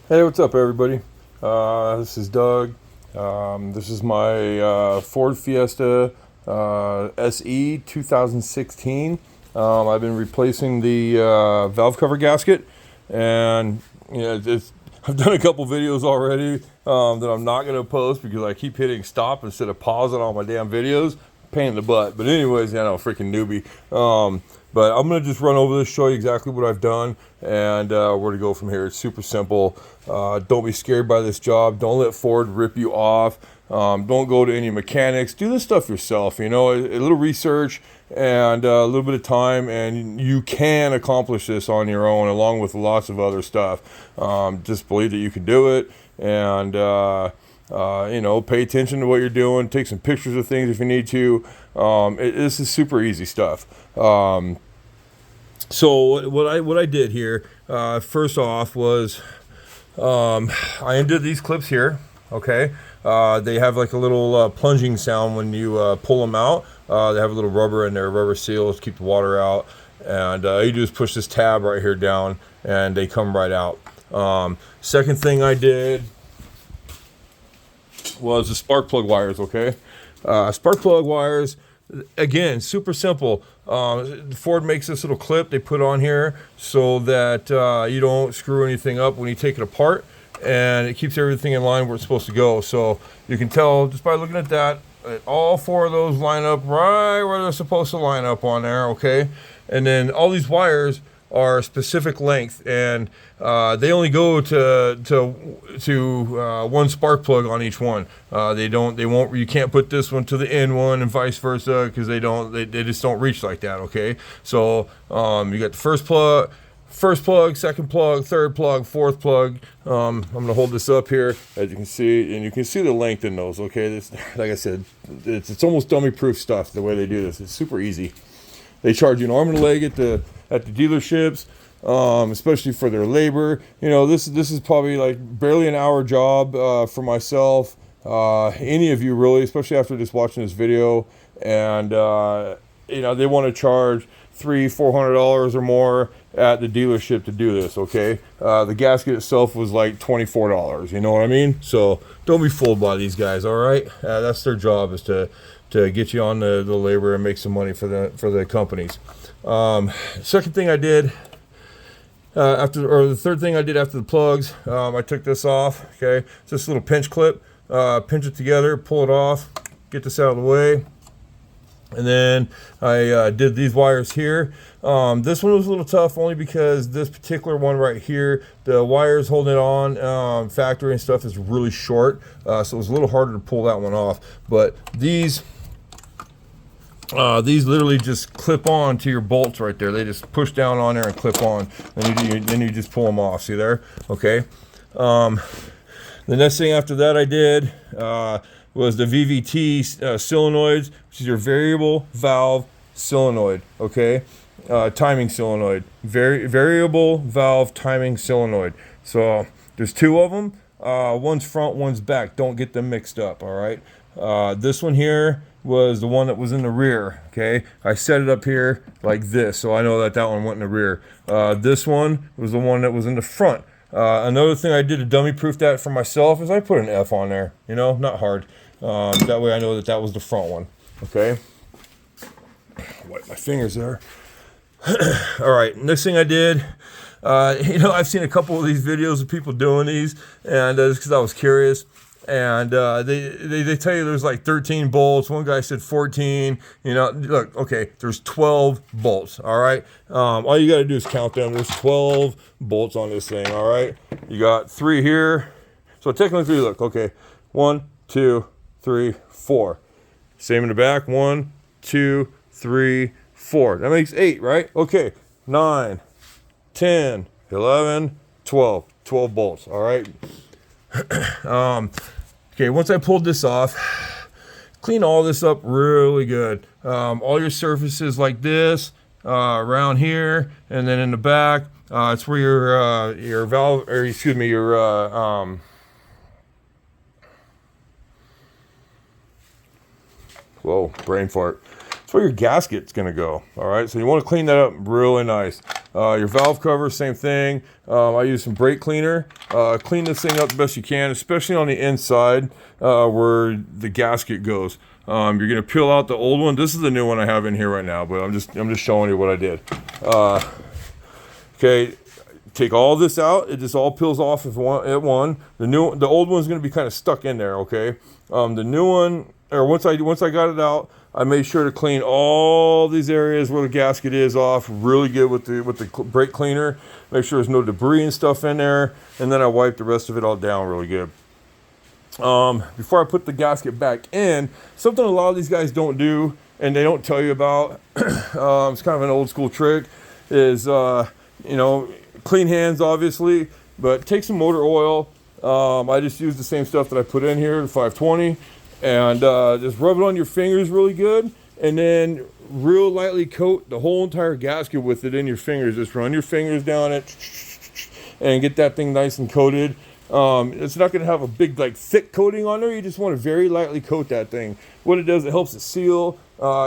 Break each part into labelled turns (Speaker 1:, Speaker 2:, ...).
Speaker 1: Hey, what's up, everybody? This is Doug. This is my Ford Fiesta SE 2016. I've been replacing the valve cover gasket, and I've done a couple videos already that I'm not going to post because I keep hitting stop instead of pausing on my damn videos. Pain in the butt. But anyways, I know, freaking newbie. But I'm going to just run over this, show you exactly what I've done, and where to go from here. It's super simple. Don't be scared by this job. Don't let Ford rip you off. Don't go to any mechanics. Do this stuff yourself. You know, a little research and a little bit of time, and you can accomplish this on your own, along with lots of other stuff. Just believe that you can do it, and pay attention to what you're doing. Take some pictures of things if you need to. This is super easy stuff. So what I did here, first off, was I undid these clips here. Okay, they have like a little plunging sound when you pull them out. They have a little rubber in there, rubber seals, keep the water out, and you just push this tab right here down, and they come right out. Second thing I did was the spark plug wires. Okay, spark plug wires. Again, super simple. Ford makes this little clip they put on here so that you don't screw anything up when you take it apart, and it keeps everything in line where it's supposed to go. So you can tell just by looking at that, all four of those line up right where they're supposed to line up on there. Okay, and then all these wires are specific length, and they only go to one spark plug on each one. You can't put this one to the end one and vice versa, because they just don't reach like that. Okay, so you got the first plug, second plug, third plug, fourth plug. I'm gonna hold this up here, as you can see, and you can see the length in those. Okay, this, like I said, it's almost dummy proof stuff the way they do this. It's super easy. They charge you an arm and a leg at the dealerships, especially for their labor. You know, this is probably like barely an hour job for myself. Any of you really, especially after just watching this video, and they want to charge $300-400 or more at the dealership to do this. Okay, the gasket itself was like $24. You know what I mean? So don't be fooled by these guys. All right, that's their job, is to get you on the labor and make some money for the companies. Second thing I did the third thing I did after the plugs, I took this off. Okay, it's this little pinch clip. Pinch it together, pull it off, get this out of the way, and then I did these wires here. This one was a little tough, only because this particular one right here, the wires holding it on, factory and stuff, is really short, so it was a little harder to pull that one off. But these literally just clip on to your bolts right there. They just push down on there and clip on, and then you just pull them off. See there? Okay. The next thing after that I did was the VVT solenoids, which is your variable valve solenoid. Okay, timing solenoid, variable valve timing solenoid. So there's two of them. One's front, one's back. Don't get them mixed up. All right. This one here was the one that was in the rear. Okay, I set it up here like this, so I know that one went in the rear. This one was the one that was in the front. Another thing I did to dummy proof that for myself is I put an F on there. You know, not hard. That way I know that was the front one. Okay, wipe my fingers there. All right, next thing I did, I've seen a couple of these videos of people doing these, and just because I was curious. And they tell you there's like 13 bolts. One guy said 14. You know, look, okay, there's 12 bolts. All right. All you got to do is count them. There's 12 bolts on this thing. All right. You got 3 here. So technically, look, okay, 1, 2, 3, 4. Same in the back. 1, 2, 3, 4. That makes 8, right? Okay. 9, 10, 11, 12. 12 bolts. All right. Okay, once I pulled this off, clean all this up really good. All your surfaces like this, around here, and then in the back, it's where your valve, or excuse me, your whoa, brain fart. That's where your gasket's gonna go. All right, so you want to clean that up really nice. Your valve cover, same thing. I use some brake cleaner. Clean this thing up the best you can, especially on the inside where the gasket goes. You're gonna peel out the old one. This is the new one I have in here right now, but I'm just showing you what I did. Okay, take all this out. It just all peels off at one. The old one's gonna be kind of stuck in there. Okay, the new one, or once I got it out, I made sure to clean all these areas where the gasket is off really good with the brake cleaner. Make sure there's no debris and stuff in there, and then I wiped the rest of it all down really good. Before I put the gasket back in, something a lot of these guys don't do and they don't tell you about, it's kind of an old school trick, is clean hands obviously, but take some motor oil. I just use the same stuff that I put in here, the 520, and just rub it on your fingers really good, and then real lightly coat the whole entire gasket with it in your fingers. Just run your fingers down it and get that thing nice and coated. It's not going to have a big thick coating on there. You just want to very lightly coat that thing. What it does, it helps it seal,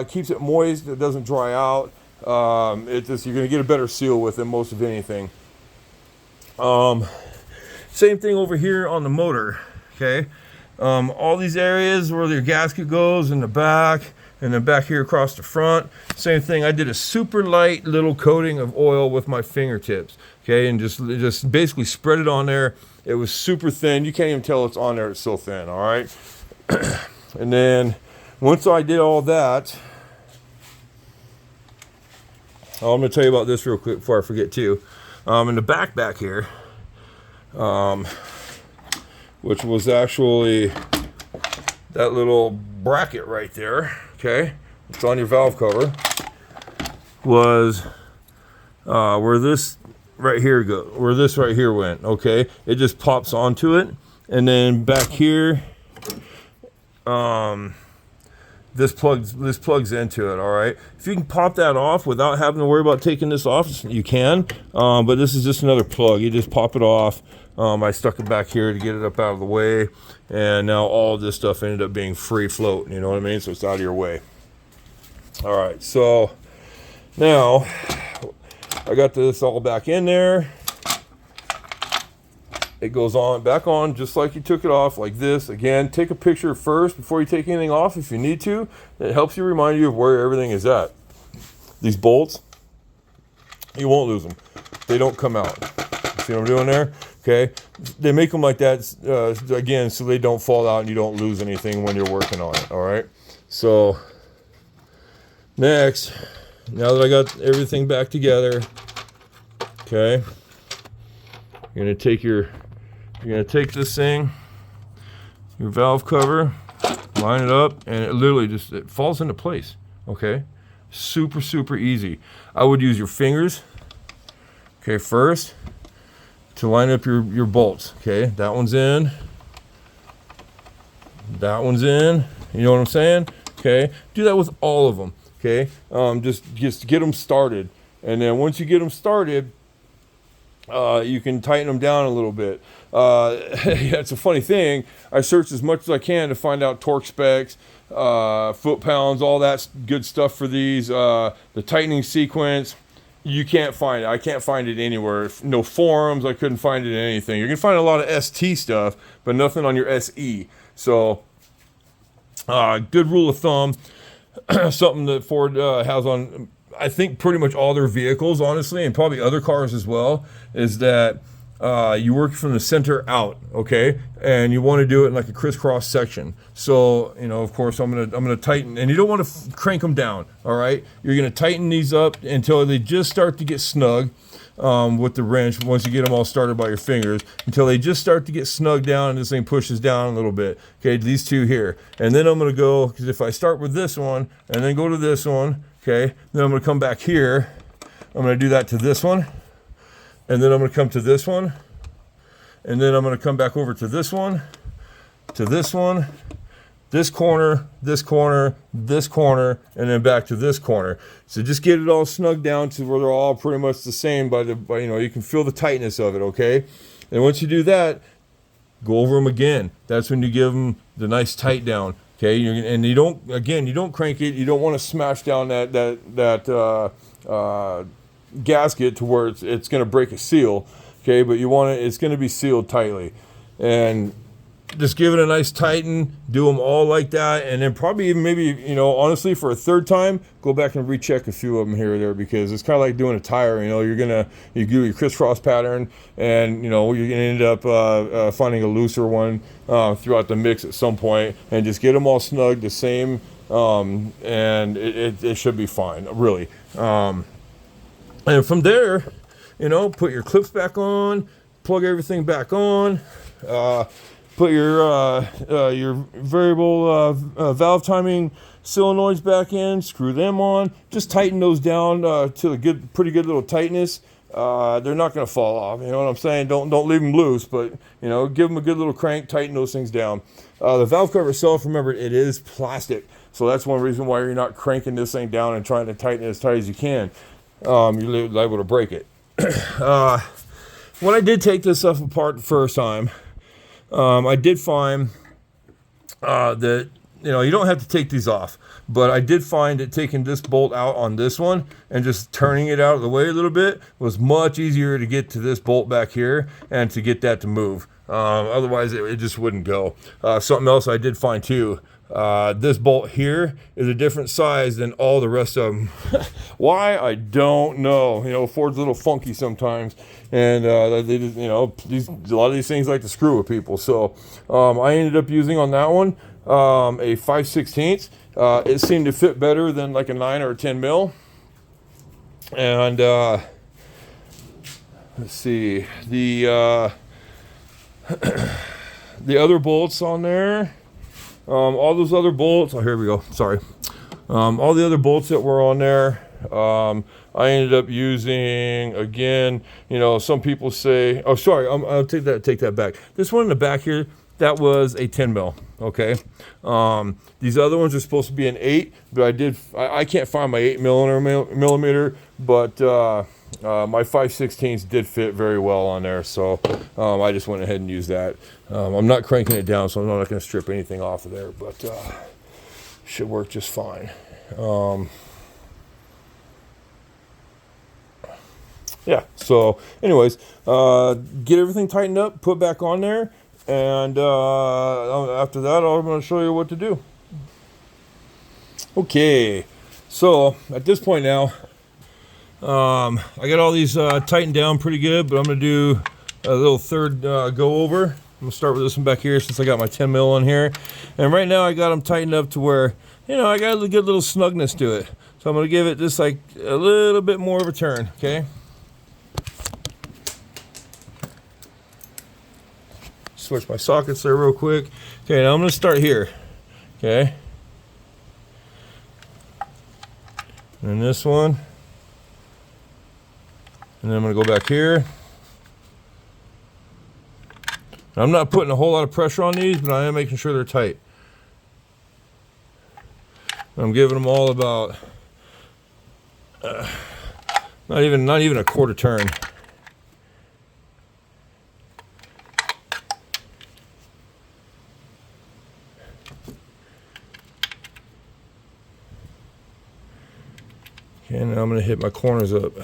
Speaker 1: keeps it moist, it doesn't dry out. You're going to get a better seal with it most of anything. Same thing over here on the motor. Okay, all these areas where your gasket goes in the back, and then back here across the front, same thing. I did a super light little coating of oil with my fingertips. Okay, and just basically spread it on there. It was super thin. You can't even tell it's on there. It's so thin. All right. And then once I did all that, I'm going to tell you about this real quick before I forget too. In the back here, which was actually that little bracket right there. Okay, it's on your valve cover. Was where this right here where this right here went. Okay, it just pops onto it, and then back here, this plugs into it. All right, if you can pop that off without having to worry about taking this off, you can, but this is just another plug. You just pop it off. I stuck it back here to get it up out of the way, and now all of this stuff ended up being free float, you know what I mean, so it's out of your way. All right, so now I got this all back in there. It goes on back on just like you took it off, like this. Again, take a picture first before you take anything off if you need to. It helps you remind you of where everything is at. These bolts, you won't lose them. They don't come out. See what I'm doing there? Okay, they make them like that again, so they don't fall out and you don't lose anything when you're working on it. All right, so next, now that I got everything back together, okay, you're gonna take this thing, your valve cover, line it up, and it literally it falls into place. Okay, super easy. I would use your fingers, okay, first to line up your bolts. Okay, that one's in, that one's in, you know what I'm saying? Okay, do that with all of them. Okay, just get them started, and then once you get them started, you can tighten them down a little bit. It's a funny thing. I searched as much as I can to find out torque specs, foot pounds, all that good stuff for these. The tightening sequence, you can't find it. I can't find it anywhere. No forums. I couldn't find it in anything. You're gonna find a lot of ST stuff, but nothing on your SE. So, good rule of thumb. Something that Ford has on, I think, pretty much all their vehicles, honestly, and probably other cars as well, is that you work from the center out, okay, and you want to do it in like a crisscross section. So, you know, of course, I'm gonna tighten, and you don't want to crank them down. All right, you're gonna tighten these up until they just start to get snug with the wrench. Once you get them all started by your fingers, until they just start to get snug down, and this thing pushes down a little bit. Okay, these two here, and then I'm gonna go, because if I start with this one and then go to this one, okay, then I'm gonna come back here. I'm gonna do that to this one. And then I'm going to come to this one, and then I'm going to come back over to this one, this corner, this corner, this corner, and then back to this corner. So just get it all snugged down to where they're all pretty much the same by you know, you can feel the tightness of it, okay? And once you do that, go over them again. That's when you give them the nice tight down. Okay, and you don't crank it. You don't want to smash down that gasket to where it's going to break a seal. Okay, but it's going to be sealed tightly, and just give it a nice tighten, do them all like that, and then probably even maybe, honestly, for a third time, go back and recheck a few of them here or there, because it's kind of like doing a tire. You do your crisscross pattern, and you're gonna end up finding a looser one throughout the mix at some point, and just get them all snug the same, and it should be fine, really. And from there, put your clips back on, plug everything back on. Put your variable valve timing solenoids back in, screw them on, just tighten those down to a pretty good little tightness. They're not going to fall off, you know what I'm saying? Don't leave them loose, but give them a good little crank, tighten those things down. The valve cover itself, remember, it is plastic, so that's one reason why you're not cranking this thing down and trying to tighten it as tight as you can. You're liable to break it. When I did take this stuff apart the first time, I did find that, you don't have to take these off, but I did find that taking this bolt out on this one and just turning it out of the way a little bit was much easier to get to this bolt back here and to get that to move. Otherwise, it just wouldn't go. Something else I did find too, this bolt here is a different size than all the rest of them. Why? I don't know. Ford's a little funky sometimes, and they just, a lot of these things like to screw with people. So I ended up using on that one a 5/16. It seemed to fit better than like a 9 or a 10 mil. And let's see, the other bolts on there. All those other bolts, here we go, sorry. All the other bolts that were on there, I ended up using, again, some people say, oh, sorry, I'll take that back. This one in the back here, that was a 10 mil, okay? These other ones are supposed to be an 8, but I can't find my 8 millimeter, but my 5/16 did fit very well on there, so I just went ahead and used that. I'm not cranking it down, so I'm not going to strip anything off of there, but should work just fine. Yeah, so anyways, get everything tightened up, put back on there, and after that, I'm going to show you what to do. Okay, so at this point now, I got all these tightened down pretty good, but I'm going to do a little third go over. I'm going to start with this one back here since I got my 10 mil on here. And right now I got them tightened up to where, I got a good little snugness to it. So I'm going to give it just like a little bit more of a turn, okay? Switch my sockets there real quick. Okay, now I'm going to start here, okay? And this one. And then I'm going to go back here. I'm not putting a whole lot of pressure on these, but I am making sure they're tight. I'm giving them all about not even a quarter turn. Okay, now I'm going to hit my corners up.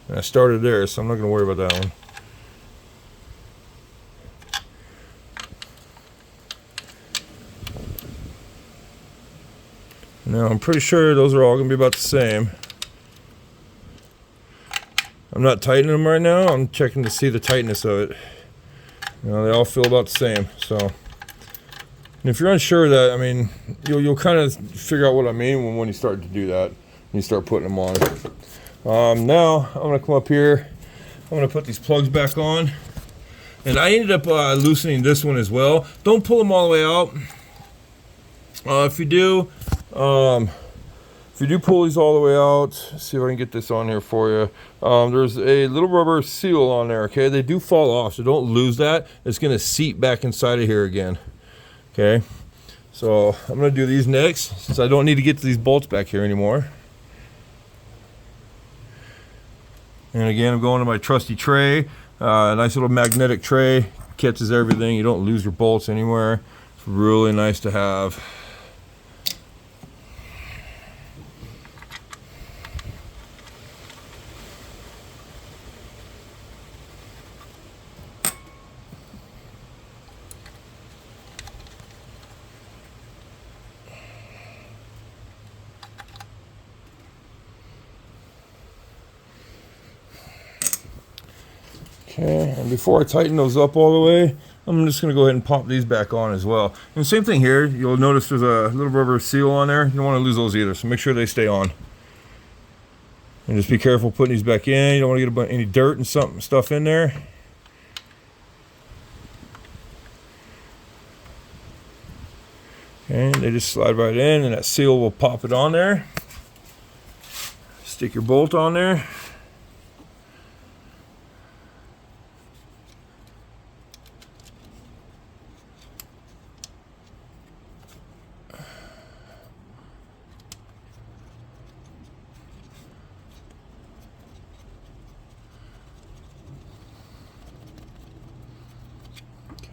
Speaker 1: And I started there, so I'm not going to worry about that one. Now I'm pretty sure those are all going to be about the same. I'm not tightening them right now. I'm checking to see the tightness of it. They all feel about the same. So, and if you're unsure of that, I mean, you'll kind of figure out what I mean when you start to do that. And you start putting them on. Now I'm going to come up here. I'm going to put these plugs back on. And I ended up loosening this one as well. Don't pull them all the way out. If you do pull these all the way out, see if I can get this on here for you. There's a little rubber seal on there, okay? They do fall off, so don't lose that. It's going to seat back inside of here again, okay? So I'm going to do these next, since I don't need to get to these bolts back here anymore. And again, I'm going to my trusty tray, a nice little magnetic tray. catches everything. You don't lose your bolts anywhere. It's really nice to have. Okay, and before I tighten those up all the way, I'm just going to go ahead and pop these back on as well. And same thing here, you'll notice there's a little rubber seal on there. You don't want to lose those either, so make sure they stay on. And just be careful putting these back in. You don't want to get any dirt and stuff in there. And they just slide right in, and that seal will pop it on there. Stick your bolt on there.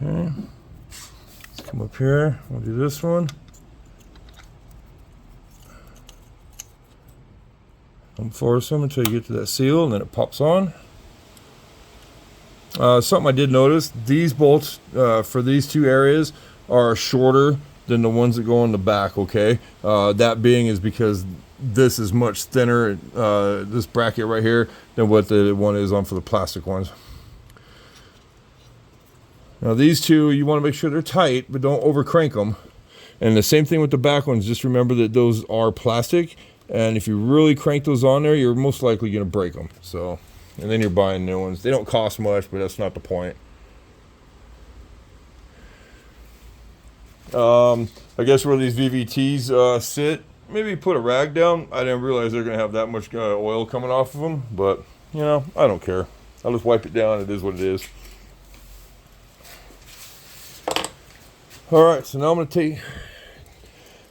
Speaker 1: Okay, let's come up here. We'll do this one. Don't force them until you get to that seal, and then it pops on. Something I did notice: these bolts for these two areas are shorter than the ones that go in the back. Okay, that being is because this is much thinner, this bracket right here, than what the one is on for the plastic ones. Now these two, you want to make sure they're tight, but don't over crank them. And the same thing with the back ones. Just remember that those are plastic, and if you really crank those on there, you're most likely going to break them. So, and then you're buying new ones. They don't cost much, but that's not the point. I guess where these VVTs sit, maybe put a rag down. I didn't realize they're going to have that much oil coming off of them, but you know, I don't care. I'll just wipe it down. It is what it is. All right, so now I'm going to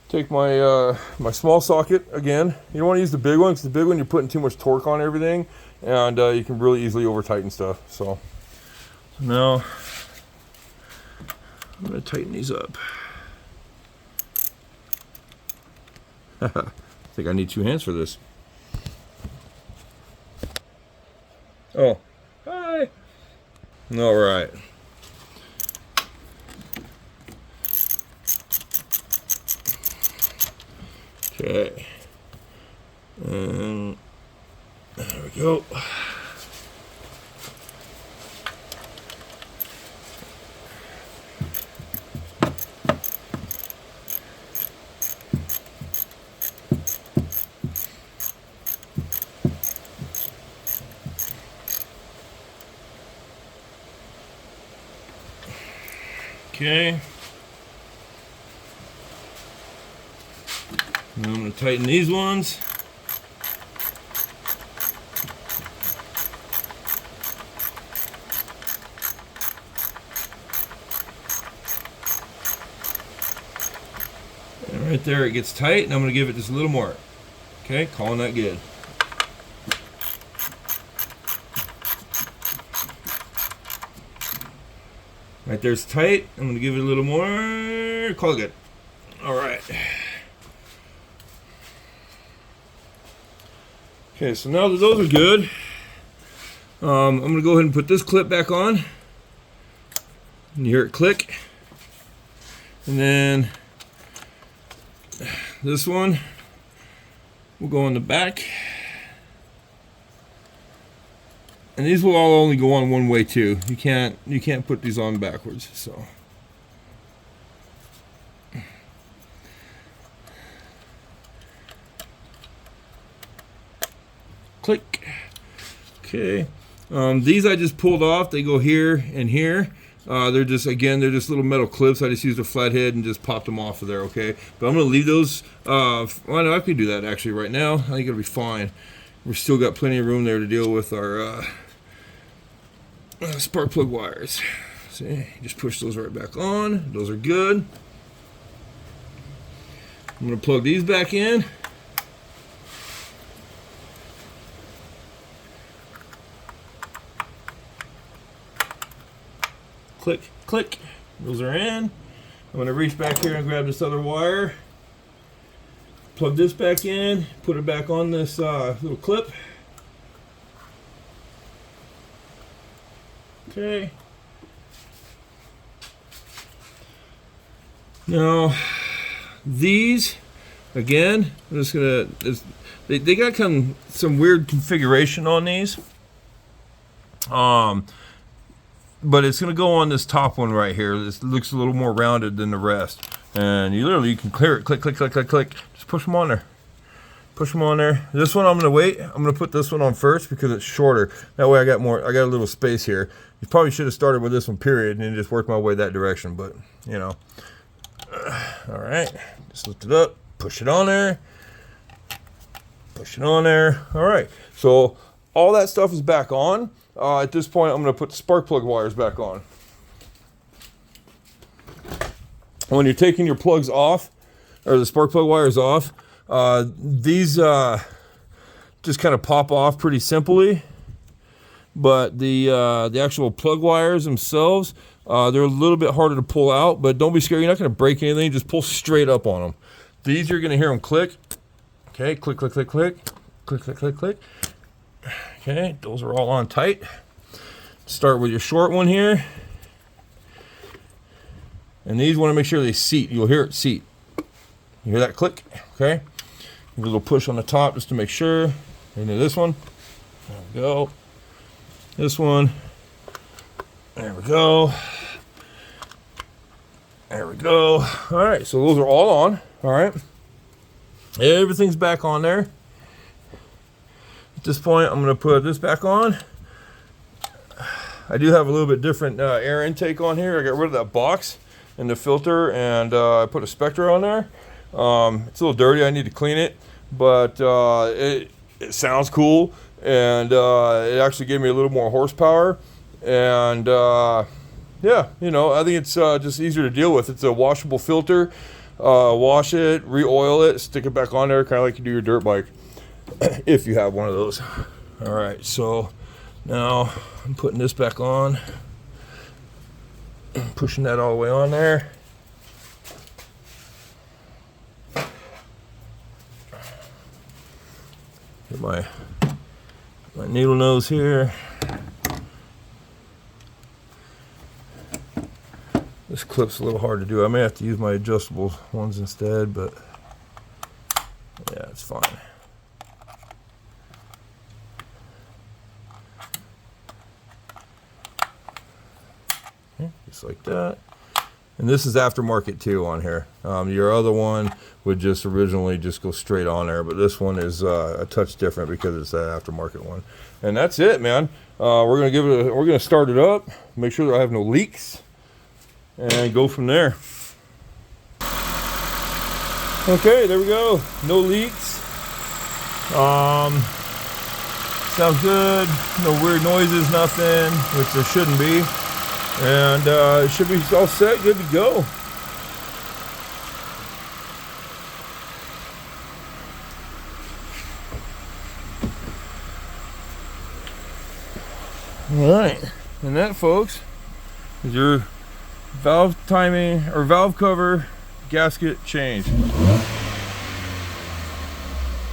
Speaker 1: take my my small socket again. You don't want to use the big one, because the big one you're putting too much torque on everything, and you can really easily over tighten stuff. So now I'm going to tighten these up. I think I need 2 hands for this. Oh, hi. All right. Okay, and there we go. Okay. And I'm going to tighten these ones. And right there it gets tight, and I'm going to give it just a little more. Okay, calling that good. Right there it's tight. I'm going to give it a little more. Call it good. All right. Okay, so now that those are good, I'm going to go ahead and put this clip back on. And you hear it click. And then this one will go on the back. And these will all only go on one way too. You can't put these on backwards. So click. Okay. These I just pulled off. They go here and here. They're just little metal clips. I just used a flathead and just popped them off of there. Okay. But I'm gonna leave those. Well, no, I can do that actually right now. I think it'll be fine. We've still got plenty of room there to deal with our spark plug wires. See, just push those right back on. Those are good. I'm gonna plug these back in. Click, click. Those are in. I'm going to reach back here and grab this other wire. Plug this back in. Put it back on this little clip. Okay. Now, these, again, I'm just gonna, they got some weird configuration on these. But it's gonna go on this top one right here. This looks a little more rounded than the rest. And you can clear it, click, click, click, click, click. Just push them on there. Push them on there. This one I'm gonna wait. I'm gonna put this one on first because it's shorter. That way I got a little space here. You probably should have started with this one, period, and then just worked my way that direction, but you know. All right, just lift it up, push it on there, push it on there. All right, so all that stuff is back on. At this point, I'm going to put the spark plug wires back on. When you're taking your plugs off, or the spark plug wires off, these just kind of pop off pretty simply. But the actual plug wires themselves, they're a little bit harder to pull out, but don't be scared. You're not going to break anything. Just pull straight up on them. These, you're going to hear them click. Okay, click, click, click, click. Click, click, click, click. Okay, those are all on tight. Start with your short one here. And these, want to make sure they seat. You'll hear it seat. You hear that click? Okay. Give a little push on the top just to make sure. Into this one. There we go. This one. There we go. There we go. All right, so those are all on. All right. Everything's back on there. At this point, I'm going to put this back on. I do have a little bit different air intake on here. I got rid of that box and the filter, and I put a Spectra on there. It's a little dirty. I need to clean it, but it sounds cool, and it actually gave me a little more horsepower. And yeah, you know, I think it's just easier to deal with. It's a washable filter. Wash it, re-oil it, stick it back on there, kind of like you do your dirt bike, if you have one of those. All right, so now I'm putting this back on, pushing that all the way on there. Get my needle nose here. This clip's a little hard to do. I may have to use my adjustable ones instead, but yeah, it's fine. Okay, just like that. And this is aftermarket too on here. Your other one would just originally just go straight on there, but this one is a touch different because it's that aftermarket one. And that's it, man. We're gonna start it up, make sure that I have no leaks, and go from there. Okay, there we go. No leaks. Sounds good. No weird noises, nothing, which there shouldn't be. And it should be all set, good to go. All right, and that, folks, is your valve timing or valve cover gasket change.